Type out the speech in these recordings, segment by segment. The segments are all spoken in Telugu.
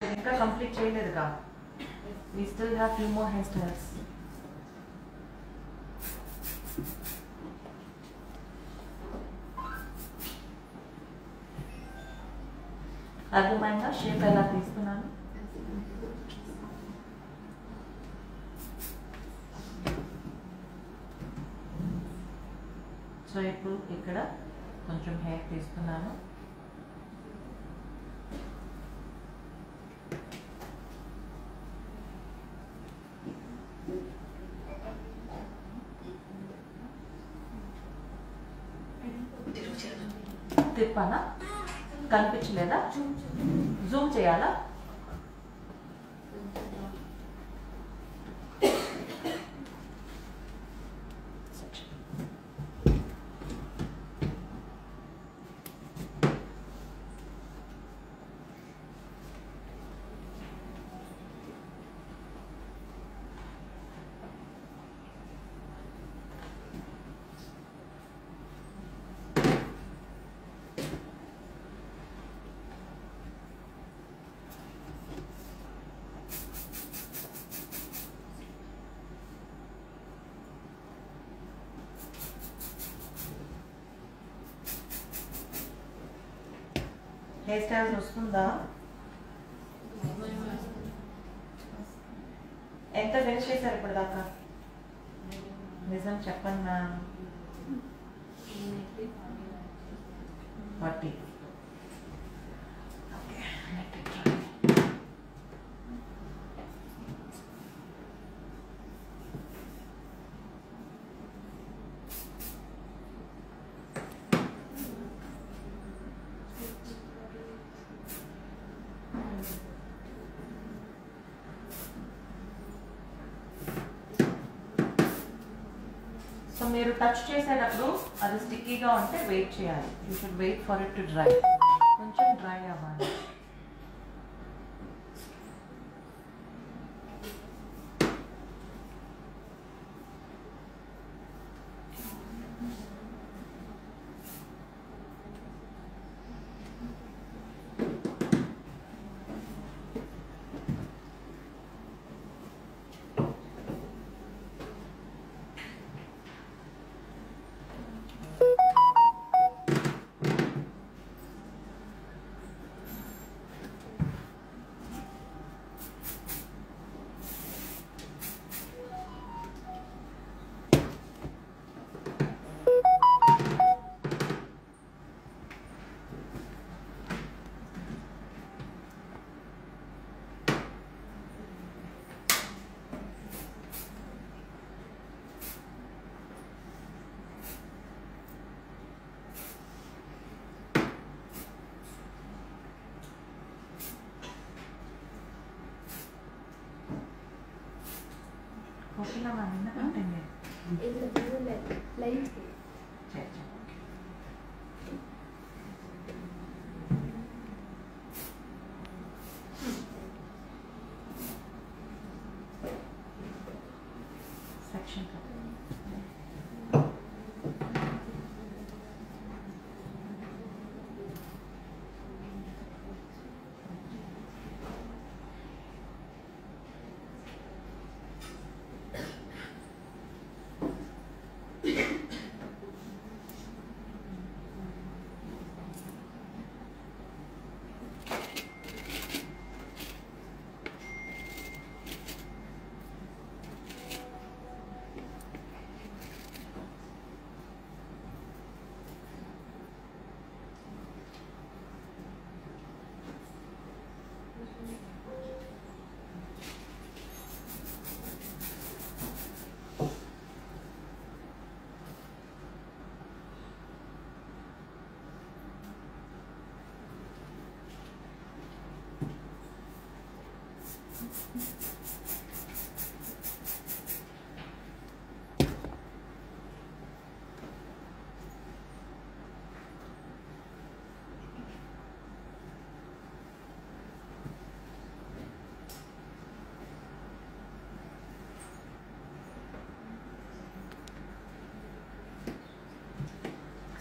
ఇంకా కంప్లీట్ చేయలేదుగా. We still have few more hairstyles. అర్థమైందా షేప్ ఎలా తీస్తున్నాను? సో ఇప్పుడు ఇక్కడ కొంచెం హెయిర్ తీస్తున్నాను. తిప్పానా? కనిపించలేదా? జూమ్ చేయాలా? హెయిర్ స్టైల్స్ వస్తుందా? ఎంత ఫినిష్ చేశారు ఇప్పుడు దాకా? నిజం చెప్పండి మ్యామ్. 40. సో మీరు టచ్ చేసేటప్పుడు అది స్టిక్కీగా ఉంటే వెయిట్ చేయాలి. You should wait for it to dry. కొంచెం డ్రై అవ్వాలి. ఓకేనా మ్యామ్? ఎందుకంటే light section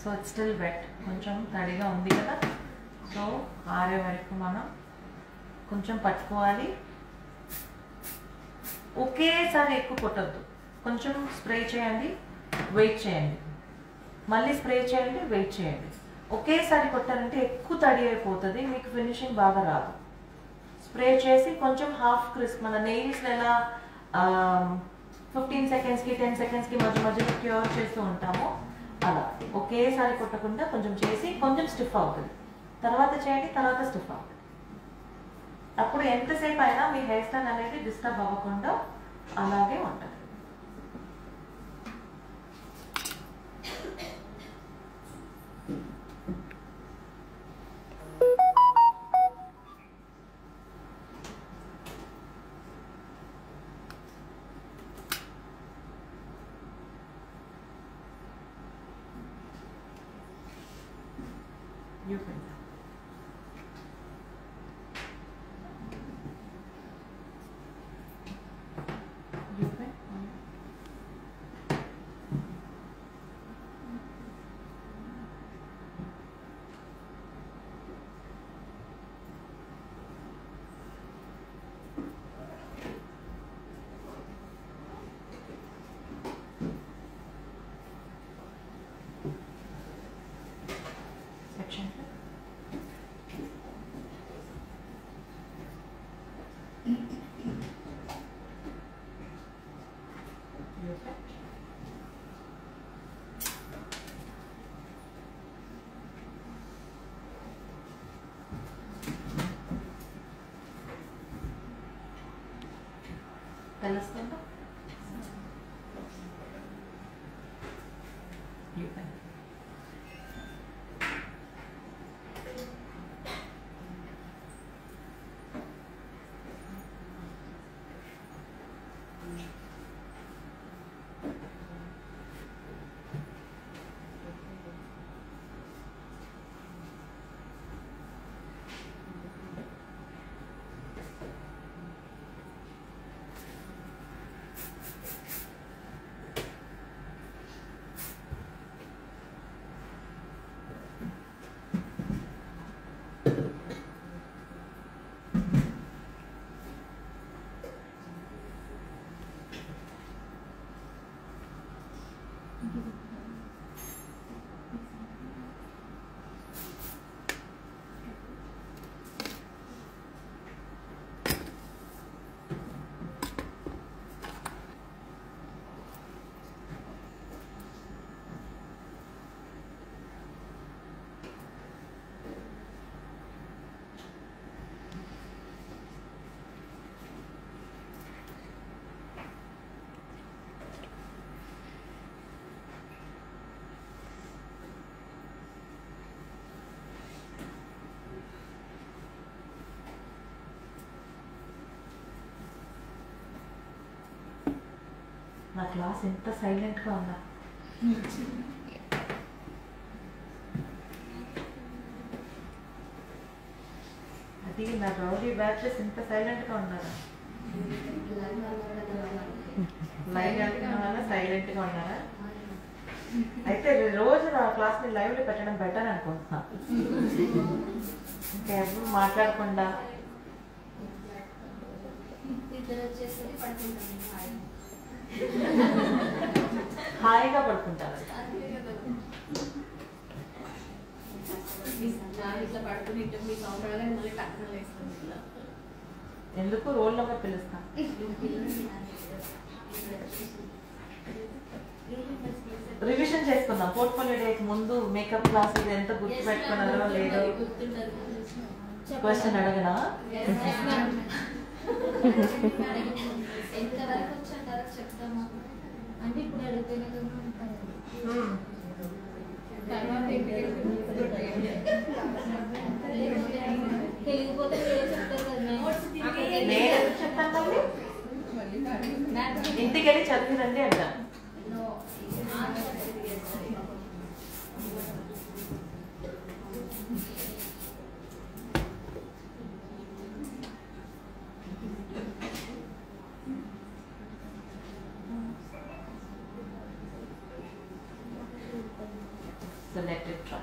so it's still wet, కొంచెం తడిగా ఉంది కదా. సో ఆరే వరకు మనం కొంచెం పట్టుకోవాలి. ఒకేసారి ఎక్కువ కొట్టద్దు, కొంచెం స్ప్రే చేయండి, వెయిట్ చేయండి, మళ్ళీ స్ప్రే చేయండి, వెయిట్ చేయండి. ఒకేసారి కొట్టారంటే ఎక్కువ తడి అయిపోతుంది, మీకు ఫినిషింగ్ బాగా రాదు. స్ప్రే చేసి కొంచెం హాఫ్ క్రిస్ప్, మన నెయిల్స్ ఎలా 15 సెకండ్స్కి 10 సెకండ్స్కి మధ్య మధ్యలో క్యూర్ చేస్తూ ఉంటామో అలా ఒకేసారి కొట్టకుండా కొంచెం చేసి కొంచెం స్టిఫ్ అవుతుంది, తర్వాత చేయండి, తర్వాత స్టిఫ్ అవుతుంది. అప్పుడు ఎంతసేపు అయినా మీ హెయిర్ స్టైల్ అనేది డిస్టర్బ్ అవ్వకుండా అలాగే ఉంటుంది. You can. You can. Section. తెలుస్తుందా? నా క్లాస్ ఎంత సైలెంట్గా ఉందా. అది నా రౌడీ బ్యాచెస్ ఎంత సైలెంట్గా ఉన్నారా? లైవ్ అంటున్న వల్ల సైలెంట్గా ఉన్నారా? అయితే రోజు నా క్లాస్ని లైవ్లో పెట్టడం బెటర్ అనుకుంటున్నా. ఇంకా ఎవరు మాట్లాడకుండా హాయిగా పడుకుంటారు. ఎందుకు రోల్ నెంబర్ పిలుస్తా. రివిజన్ చేసుకుందాం. పోర్ట్ఫోలియో డేకి ముందు మేకప్ క్లాస్ ఇది ఎంత గుర్తు పెట్టుకున్నారో లేదో క్వశ్చన్ అడగనా? అంటే ఇప్పుడు అడిగితేనే తెలియకపోతే చెప్తారు కదా. ఇంటికి వెళ్ళి చదివినండి అంట. So let it try.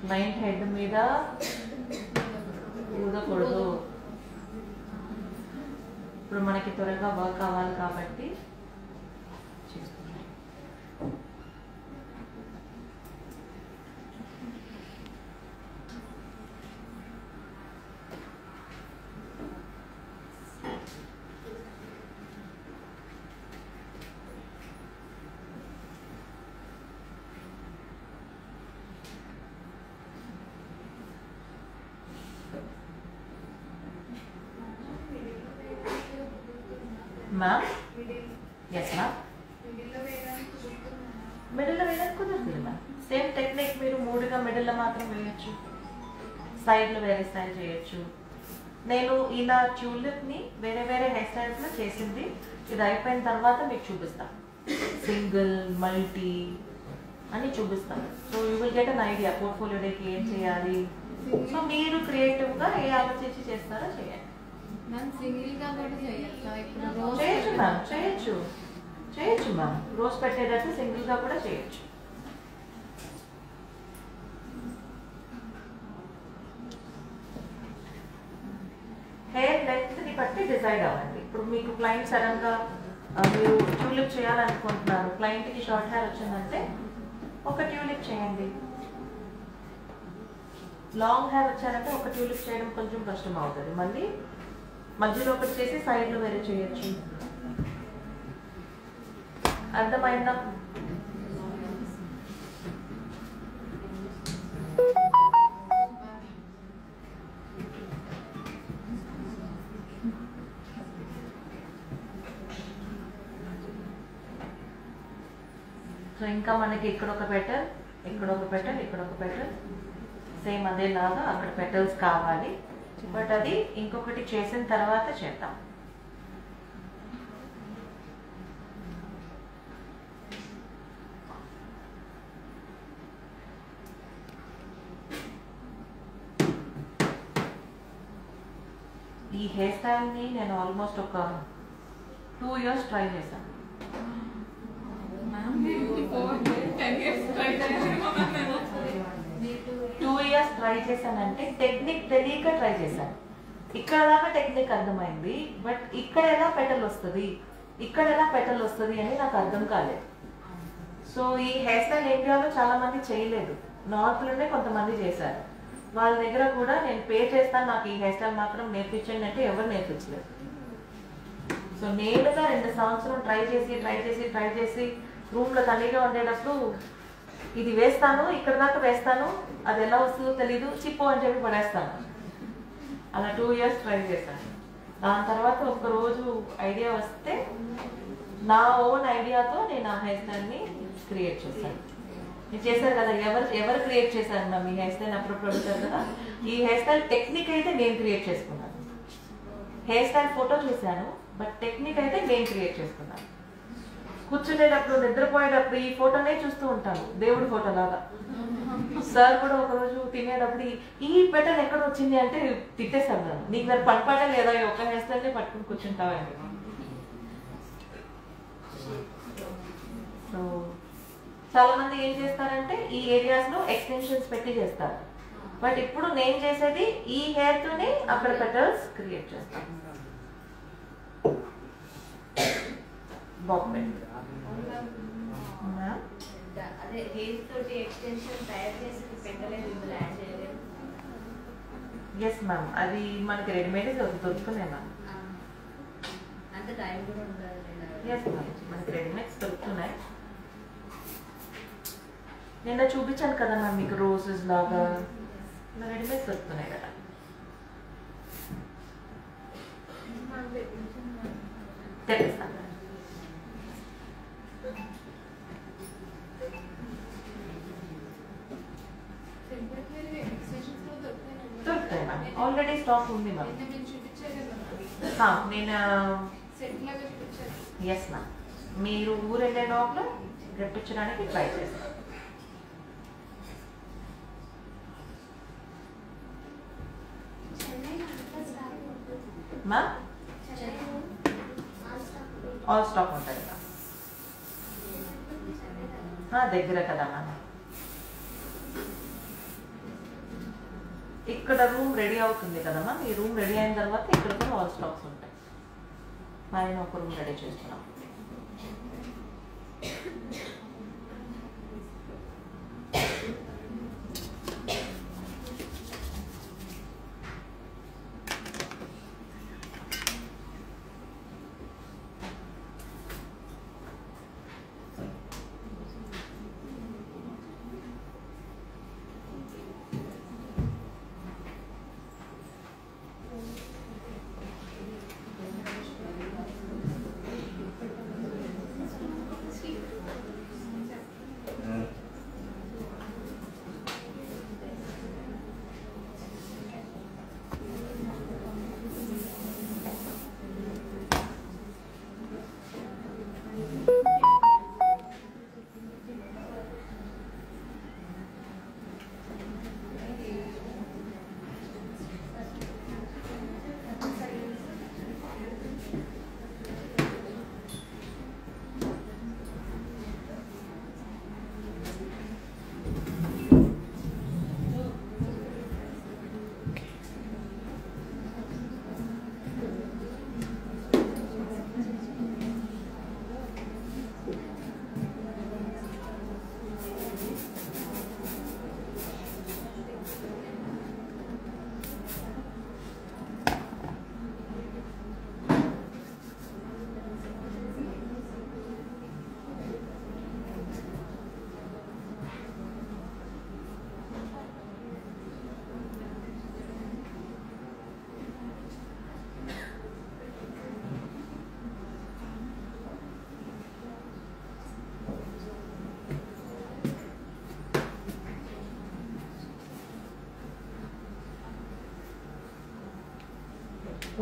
Client head మీద ఊదకూడదు. ఇప్పుడు మనకి త్వరగా వర్క్ అవ్వాలి కాబట్టి మ్యామ్. Yes ma'am. మిడిల్లో వేయడానికి కుదురుతుంది మ్యామ్. సేమ్ టెక్నిక్ మీరు 3గా మిడిల్లో మాత్రం వేయచ్చు, సైడ్లో వేరే స్టైల్ చేయొచ్చు. నేను ఇలా ట్యూలిప్ని వేరే వేరే హెయిర్ స్టైల్స్లో చేసింది. ఇది అయిపోయిన తర్వాత మీకు చూపిస్తాను, సింగిల్ మల్టీ అని చూపిస్తాను. So you will get an idea portfolio డేకి ఏం చేయాలి. సో మీరు క్రియేటివ్గా ఏ ఆలోచించి చేస్తారో చేయండి. చేయొచ్చు మ్యామ్, చేయొచ్చు మ్యామ్. రోజ్ పెట్టేటట్టు సింగిల్గా కూడా చేయొచ్చు. హెయిర్ లెంగ్త్ని బట్టి డిసైడ్ అవ్వండి. ఇప్పుడు మీకు క్లయింట్ సడన్గా మీరు ట్యూలిప్ చేయాలనుకుంటున్నారు, క్లయింట్కి షార్ట్ హెయిర్ వచ్చిందంటే ఒక ట్యూలిప్ చేయండి. లాంగ్ హెయిర్ వచ్చారంటే ఒక ట్యూలిప్ చేయడం కొంచెం కష్టం అవుతుంది. మళ్ళీ మధ్యలో ఒకటి చేసి సైడ్లో వేరే చేయొచ్చు. అర్థమైందా? సో ఇంకా మనకి ఇక్కడ ఒక పెటల్, ఇక్కడ ఒక పెటల్, ఇక్కడ ఒక పెటల్, సేమ్ అదేలాగా అక్కడ పెటల్స్ కావాలి. బట్ అది ఇంకొకటి చేసిన తర్వాత చేద్దాం. ఈ హెయిర్ స్టైల్ని నేను ఆల్మోస్ట్ ఒక 2 years ట్రై చేశాను. 2 years ట్రై చేశానంటే టెక్నిక్ తెలియక ట్రై చేశాను. ఇక్కడ దాకా టెక్నిక్ అర్థమైంది, బట్ ఇక్కడ ఎలా పెటల్ వస్తుంది, ఇక్కడ ఎలా పెటల్ వస్తుంది అని నాకు అర్థం కాలేదు. సో ఈ హెయిర్ స్టైల్ ఇండియాలో చాలా మంది చేయలేదు, నార్త్లోనే కొంతమంది చేశారు. వాళ్ళ దగ్గర కూడా నేను పే చేస్తాను, నాకు ఈ హెయిర్ స్టైల్ మాత్రం నేర్పించండి అంటే ఎవరు నేర్పించలేదు. సో నేనుగా 2 సంవత్సరం ట్రై చేసి రూమ్లో తనిగా ఉండేటప్పుడు ఇది వేస్తాను, ఇక్కడ దాకా వేస్తాను, అది ఎలా వస్తుందో తెలీదు, చిప్పు అని చెప్పి పడేస్తాను. అలా 2 years ట్రై చేశాను. దాని తర్వాత ఒకరోజు ఐడియా వస్తే నా ఓన్ ఐడియాతో నేను ఆ హెయిర్ స్టైల్ని క్రియేట్ చేశాను. మీరు చేశారు కదా, ఎవరు క్రియేట్ చేశారు మ్యామ్ ఈ హెయిర్ స్టైల్? అప్పుడు అడుగుతారు కదా. ఈ హెయిర్ స్టైల్ టెక్నిక్ అయితే నేను క్రియేట్ చేసుకున్నాను. హెయిర్ స్టైల్ ఫోటో చూశాను, బట్ టెక్నిక్ అయితే నేను క్రియేట్ చేసుకున్నాను. కూర్చునేటప్పుడు, నిద్రపోయేటప్పుడు ఈ ఫోటోనే చూస్తూ ఉంటాను, దేవుడి ఫోటో లాగా. సార్ కూడా ఒకరోజు తినేటప్పుడు ఈ పెటల్ ఎక్కడ వచ్చింది అంటే తిట్టేశారు నన్ను, నీకు మరి పనిపాటే లేదా, ఈ ఒక్క హెయిర్ స్టైల్నే పట్టుకుని కూర్చుంటావని. సో చాలా మంది ఏం చేస్తారంటే ఈ ఏరియాస్ లో ఎక్స్టెన్షన్స్ పెట్టి చేస్తారు, బట్ ఇప్పుడు నేను చేసేది ఈ హెయిర్ తోనే అక్కడ పెటల్స్ క్రియేట్ చేస్తాను. ఎస్ మ్యామ్, అది మనకి రెడీమేడ్ దొరుకుతున్నాయి మ్యామ్. ఎస్ మ్యామ్, మనకి రెడీమేడ్స్ దొరుకుతున్నాయి. నిన్న చూపించాను కదా మ్యామ్ మీకు, రోజెస్ లాగా రెడీమేడ్స్ దొరుకుతున్నాయి కదా. తెప్పిస్తాను. దొరుకుతాయి మ్యామ్, ఆల్రెడీ స్టాక్ ఉంది మ్యామ్. నేను ఎస్ మ్యామ్, మీరు ఊరు వెళ్ళే లోపల తెప్పించడానికి ట్రై చేస్తాను. మ్యామ్ ఆల్ స్టాక్ ఉంటుంది మ్యామ్, దగ్గర కదా మ్యామ్. ఇక్కడ రూమ్ రెడీ అవుతుంది కదమ్మా, ఈ రూమ్ రెడీ అయిన తర్వాత ఇక్కడ కూడా వాల్ స్టాక్స్ ఉంటాయి. పైన ఒక రూమ్ రెడీ చేస్తున్నాం.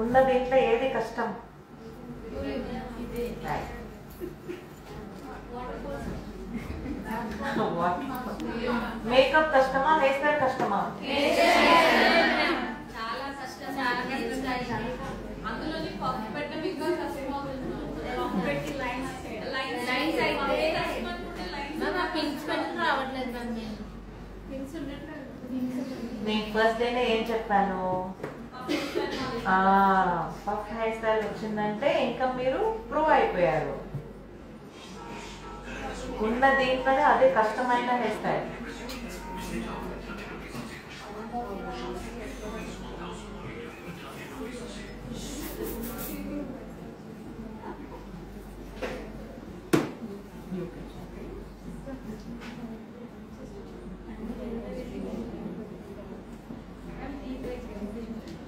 ఉన్న దీంట్లో ఏది కష్టం? మేకప్ కష్టమా, హెయిర్ స్టైల్ కష్టమా? చాలా కష్టం. అందులోని పర్ఫెక్ట్ మీకు పర్ఫెక్ట్ లైన్స్ పిన్స్ పెట్టి రావట్లేదు మ్యామ్. నేను పిన్స్ నేను ఫస్ట్ డేనే ఏం చెప్పాను? పఫ్ హెయిర్ స్టైల్ వచ్చిందంటే ఇంకా మీరు ప్రూవ్ అయిపోయారు. ఉన్న దీంట్లోనే అదే కష్టమైన హెయిర్ స్టైల్.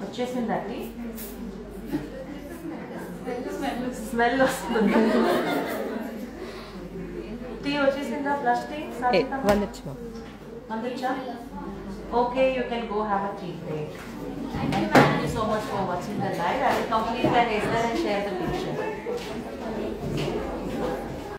వచ్చేసిందండి, స్మెల్ వస్తుంది. టీ వచ్చేసిందా? ఫ్లష్ టీ వందచ్చా? Okay, you can go have a tea break. And thank you so much for watching the live. I will complete the hairstyle and share the picture.